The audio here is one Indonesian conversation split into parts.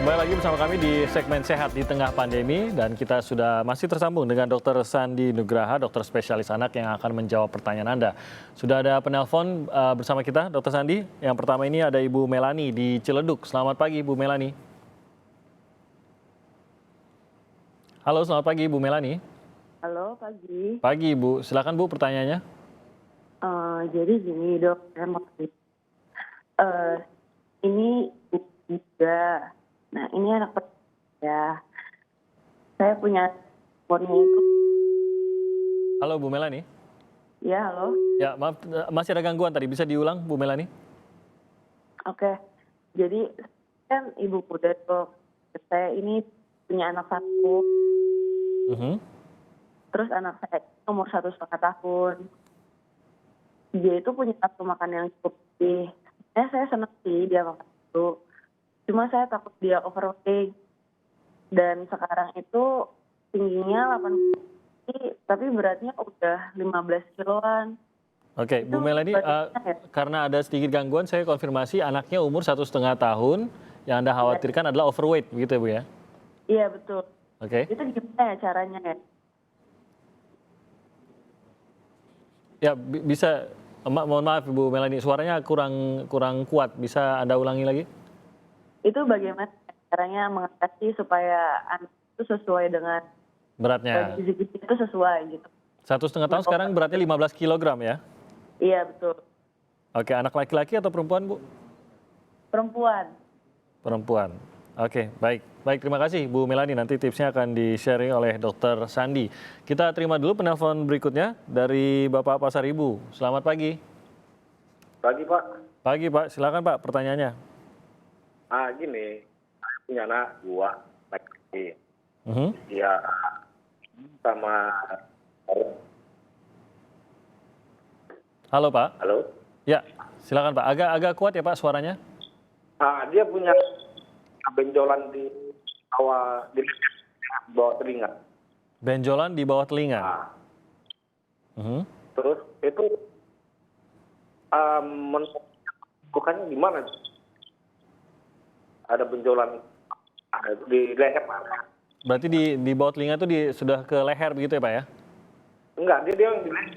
Kembali lagi bersama kami di segmen Sehat di Tengah Pandemi dan kita sudah masih tersambung dengan Dr. Sandi Nugraha, dokter spesialis anak yang akan menjawab pertanyaan Anda. Sudah ada penelpon bersama kita, Dr. Sandi. Yang pertama ini ada Ibu Melani di Ciledug. Selamat pagi, Ibu Melani. Halo, selamat pagi, Ibu Melani. Halo, pagi. Pagi, Ibu. Silakan, Bu, pertanyaannya. Jadi gini, Dok, saya mau ini juga. Nah, ini anak ya. Saya punya umurnya itu. Halo, Bu Melani. Ya, halo. Ya, maaf, masih ada gangguan tadi. Bisa diulang, Bu Melani? Oke. Jadi kan ibu muda, Dok. Saya ini punya anak satu. Terus anak saya umur 1,5 tahun. Dia itu punya nafsu makan yang cukup tinggi. Saya senang sih dia makan itu. Cuma saya takut dia overweight. Dan sekarang itu tingginya 80 cm, tapi beratnya udah 15 kiloan. Oke, Bu Itu Melani, badannya ya? karena ada sedikit gangguan, saya konfirmasi anaknya umur 1,5 tahun, yang Anda khawatirkan adalah overweight, begitu ya, Bu ya? Iya, betul. Oke. Itu gimana ya caranya ya? Ya, bisa, mohon maaf Ibu Melani, suaranya kurang kuat, bisa Anda ulangi lagi? Itu bagaimana caranya mengatasi supaya anak itu sesuai dengan Beratnya. gizi-gizi itu sesuai gitu. 1,5 tahun sekarang beratnya 15 kilogram ya? Iya, betul. Oke, anak laki-laki atau perempuan, Bu? Perempuan. Perempuan. Oke, baik. Baik, terima kasih Bu Melani. Nanti tipsnya akan di-sharing oleh Dr. Sandi. Kita terima dulu penelpon berikutnya dari Bapak Pasaribu. Selamat pagi. Pagi, Pak. Pagi, Pak. Silakan, Pak, pertanyaannya. Gini, saya punya anak 2, laki-laki. Mhm. Dia sama... Halo, Pak. Halo? Ya, silakan, Pak. Agak kuat ya, Pak, suaranya. Dia punya benjolan di bawah telinga. Benjolan di bawah telinga. Mhm. Terus itu bukannya gimana? Ada benjolan di leher. Berarti di bawah telinga itu sudah ke leher begitu ya, Pak ya? Enggak, dia yang di leher.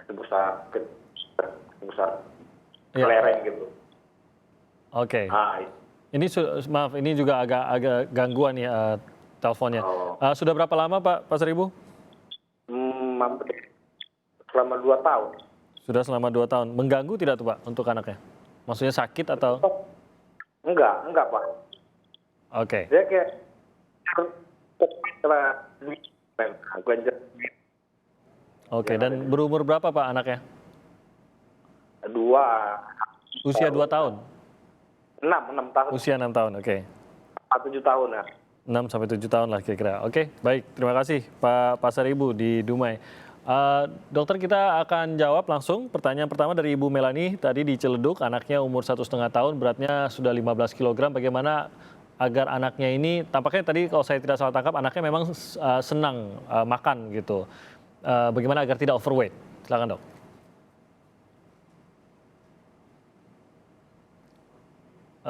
Sebesar Ya. kelereng gitu. Oke. Ini maaf, ini juga agak gangguan ya teleponnya. Sudah berapa lama Pak Pasaribu? Selama 2 tahun. Sudah selama 2 tahun. Mengganggu tidak tuh Pak untuk anaknya? Maksudnya sakit atau? Enggak Pak. Oke. Dia kayak Oke, dan berumur berapa Pak anaknya? 2. Usia 2 tahun? 6 tahun. Usia 6 tahun, oke. 7 tahun ya. 6 sampai 7 tahun lah kira-kira. Oke, baik. Terima kasih Pak Pasaribu di Dumai. Dokter, kita akan jawab langsung pertanyaan pertama dari Ibu Melani tadi di Ciledug. Anaknya umur 1,5 tahun, beratnya sudah 15 kg. Bagaimana agar anaknya ini, tampaknya tadi kalau saya tidak salah tangkap, anaknya memang senang makan gitu. Bagaimana agar tidak overweight? Silakan Dok.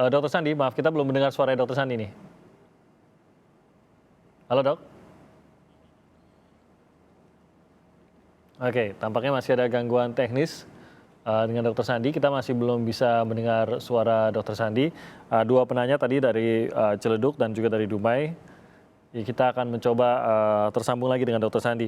Dokter Sandi, maaf kita belum mendengar suara Dokter Sandi nih. Halo Dok. Oke, tampaknya masih ada gangguan teknis dengan Dokter Sandi. Kita masih belum bisa mendengar suara Dokter Sandi. 2 penanya tadi dari Ciledug dan juga dari Dumai. Kita akan mencoba tersambung lagi dengan Dokter Sandi.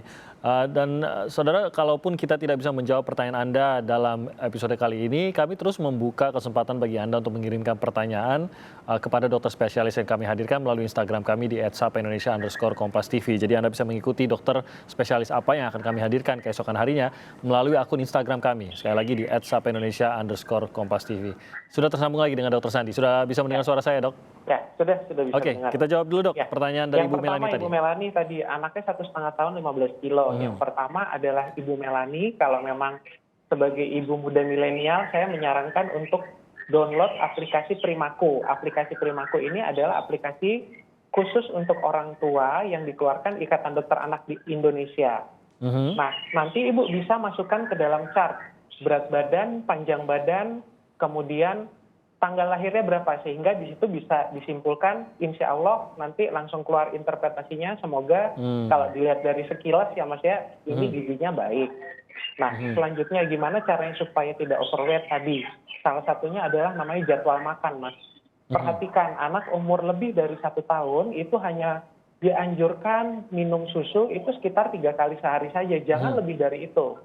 Dan saudara, kalaupun kita tidak bisa menjawab pertanyaan Anda dalam episode kali ini, kami terus membuka kesempatan bagi Anda untuk mengirimkan pertanyaan kepada dokter spesialis yang kami hadirkan melalui Instagram kami di @sapaindonesia_kompas.tv. Jadi Anda bisa mengikuti dokter spesialis apa yang akan kami hadirkan keesokan harinya melalui akun Instagram kami. Sekali lagi di @sapaindonesia_kompas.tv. Sudah tersambung lagi dengan Dokter Sandi. Sudah bisa mendengar suara saya, Dok? Ya, sudah bisa Oke, dengar. kita jawab dulu Dok, pertanyaan dari Ibu Melani tadi. Ibu Melani tadi, anaknya 1,5 tahun 15 kilo. Yang pertama adalah Ibu Melani, kalau memang sebagai ibu muda milenial, saya menyarankan untuk download aplikasi Primaku. Aplikasi Primaku ini adalah aplikasi khusus untuk orang tua yang dikeluarkan Ikatan Dokter Anak di Indonesia. Nah, nanti Ibu bisa masukkan ke dalam chart berat badan, panjang badan, kemudian tanggal lahirnya berapa, sehingga di situ bisa disimpulkan insya Allah nanti langsung keluar interpretasinya. Semoga kalau dilihat dari sekilas ya Mas ya, ini giginya baik. Nah, selanjutnya gimana caranya supaya tidak overweight tadi? Salah satunya adalah namanya jadwal makan, Mas. Perhatikan, anak umur lebih dari 1 tahun itu hanya dianjurkan minum susu itu sekitar 3 kali sehari saja, jangan lebih dari itu.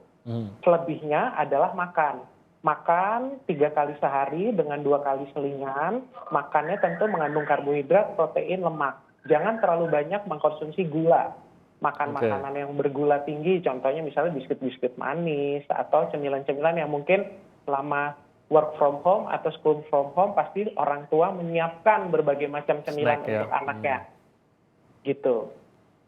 Selebihnya adalah makan. Makan 3 kali sehari dengan 2 kali selingan, makannya tentu mengandung karbohidrat, protein, lemak. Jangan terlalu banyak mengkonsumsi gula. Makan makanan yang bergula tinggi, contohnya misalnya biskuit-biskuit manis, atau cemilan-cemilan yang mungkin selama work from home atau school from home, pasti orang tua menyiapkan berbagai macam cemilan untuk anaknya. Gitu.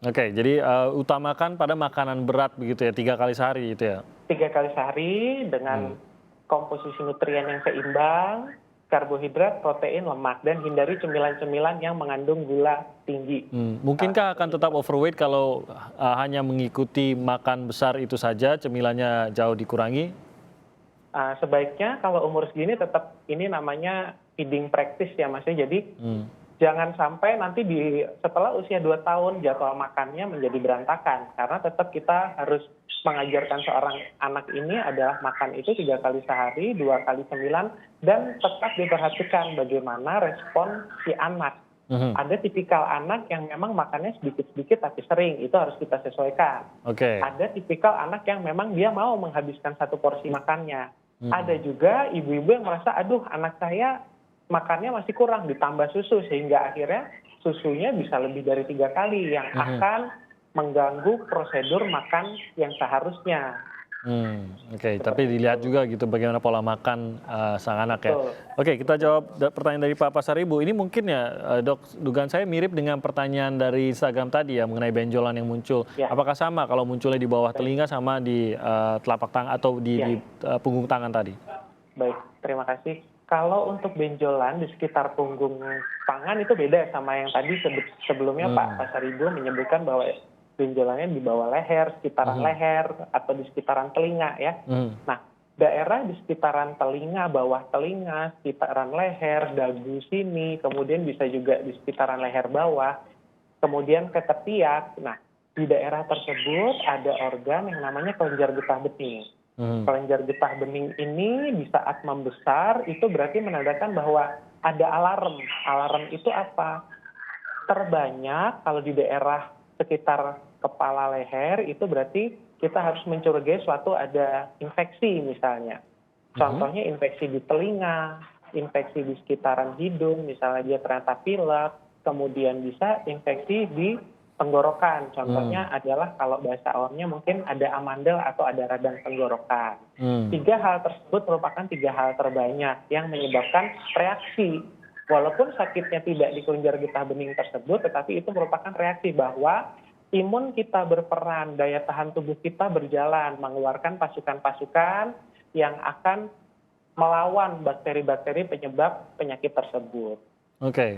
Oke, jadi utamakan pada makanan berat begitu ya, 3 kali sehari gitu ya? 3 kali sehari dengan komposisi nutrien yang seimbang, karbohidrat, protein, lemak, dan hindari cemilan-cemilan yang mengandung gula tinggi. Mungkinkah akan tetap overweight kalau hanya mengikuti makan besar itu saja, cemilannya jauh dikurangi? Sebaiknya kalau umur segini tetap ini namanya feeding practice ya Mas. Jadi jangan sampai nanti setelah usia 2 tahun jadwal makannya menjadi berantakan. Karena tetap kita harus mengajarkan seorang anak ini adalah makan itu 3 kali sehari, 2 kali cemilan, dan tetap diperhatikan bagaimana respon si anak. Ada tipikal anak yang memang makannya sedikit-sedikit tapi sering, itu harus kita sesuaikan. Ada tipikal anak yang memang dia mau menghabiskan 1 porsi makannya. Ada juga ibu-ibu yang merasa, aduh anak saya makannya masih kurang, ditambah susu, sehingga akhirnya susunya bisa lebih dari 3 kali yang akan mengganggu prosedur makan yang seharusnya. Tapi dilihat juga gitu bagaimana pola makan sang anak ya. Kita jawab pertanyaan dari Pak Pasaribu. Ini mungkin ya dok, dugaan saya mirip dengan pertanyaan dari Instagram tadi ya mengenai benjolan yang muncul. Apakah sama kalau munculnya di bawah telinga sama di telapak tangan atau di punggung tangan tadi? Baik, terima kasih. Kalau untuk benjolan di sekitar punggung tangan itu beda sama yang tadi sebelumnya Pak Pasaribu menyebutkan bahwa benjolannya di bawah leher, sekitaran leher, atau di sekitaran telinga ya. Nah, daerah di sekitaran telinga, bawah telinga, sekitaran leher, dagu sini, kemudian bisa juga di sekitaran leher bawah, kemudian ke ketiak. Nah, di daerah tersebut ada organ yang namanya kelenjar getah bening. Kelenjar getah bening ini di saat membesar itu berarti menandakan bahwa ada alarm. Alarm itu apa? Terbanyak kalau di daerah sekitar kepala leher itu berarti kita harus mencurigai suatu ada infeksi misalnya. Contohnya infeksi di telinga, infeksi di sekitaran hidung, misalnya dia ternyata pilek, kemudian bisa infeksi di tenggorokan. Contohnya adalah kalau bahasa awamnya mungkin ada amandel atau ada radang tenggorokan. 3 hal tersebut merupakan 3 hal terbanyak yang menyebabkan reaksi. Walaupun sakitnya tidak di kelenjar getah bening tersebut, tetapi itu merupakan reaksi bahwa imun kita berperan, daya tahan tubuh kita berjalan, mengeluarkan pasukan-pasukan yang akan melawan bakteri-bakteri penyebab penyakit tersebut.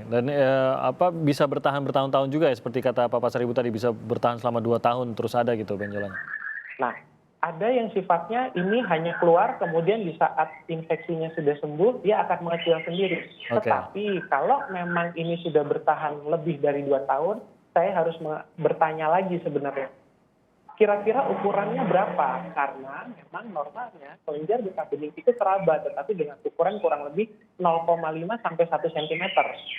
Dan bisa bertahan bertahun-tahun juga ya, seperti kata Pak Pasaribu tadi, bisa bertahan selama 2 tahun terus ada gitu benjolannya? Nah, ada yang sifatnya ini hanya keluar kemudian di saat infeksinya sudah sembuh dia akan mengecil sendiri. Tetapi kalau memang ini sudah bertahan lebih dari 2 tahun, saya harus bertanya lagi sebenarnya. Kira-kira ukurannya berapa? Karena memang normalnya kelenjar getah bening itu teraba, tetapi dengan ukuran kurang lebih 0,5 sampai 1 cm.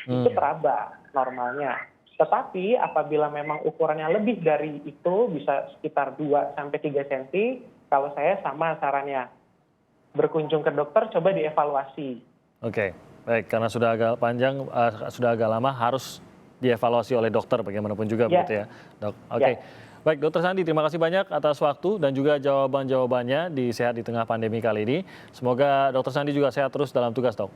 Itu teraba normalnya. Tetapi apabila memang ukurannya lebih dari itu, bisa sekitar 2 sampai 3 cm, kalau saya sama sarannya, berkunjung ke dokter, coba dievaluasi. Baik, karena sudah agak panjang, sudah agak lama, harus dievaluasi oleh dokter bagaimanapun juga begitu ya, dok. Baik, Dokter Sandi, terima kasih banyak atas waktu dan juga jawaban-jawabannya di Sehat di Tengah Pandemi kali ini. Semoga Dokter Sandi juga sehat terus dalam tugas, dok.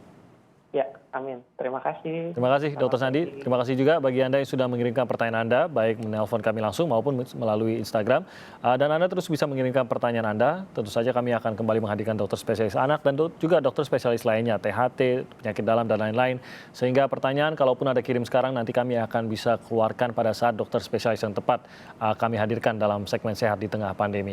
Ya, amin. Terima kasih. Terima kasih Dokter Sandi. Terima kasih juga bagi Anda yang sudah mengirimkan pertanyaan Anda, baik menelpon kami langsung maupun melalui Instagram. Dan Anda terus bisa mengirimkan pertanyaan Anda. Tentu saja kami akan kembali menghadirkan dokter spesialis anak dan juga dokter spesialis lainnya, THT, penyakit dalam, dan lain-lain. Sehingga pertanyaan kalaupun Anda kirim sekarang, nanti kami akan bisa keluarkan pada saat dokter spesialis yang tepat kami hadirkan dalam segmen Sehat di Tengah Pandemi.